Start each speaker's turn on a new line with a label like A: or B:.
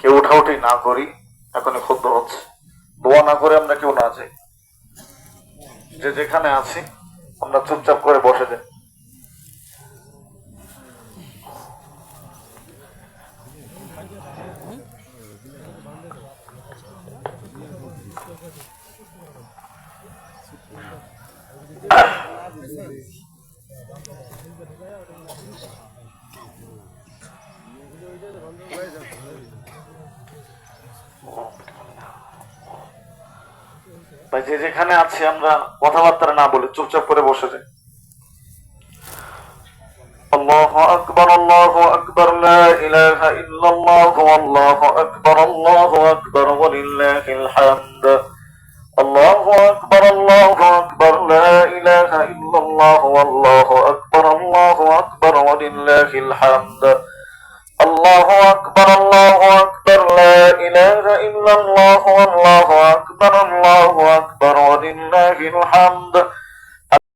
A: কেউ উঠাউঠি না করি, এখনই খুদ্ হচ্ছে। দোয়া না করে আমরা কেউ না যাই, যে যেখানে আছি আমরা চুপচাপ করে বসে যাই। ভাই যে যেখানে আছি আমরা কথাবার্তা না বলে চুপচাপ করে বসে যাই। الله أكبر الله أكبر لا إله إلا الله والله أكبر الله أكبر ولله الحمد الله أكبر الله أكبر لا إله إلا الله والله أكبر الله أكبر ولله الحمد الله أكبر الله أكبر لا إله إلا الله والله أكبر الله أكبر ولله الحمد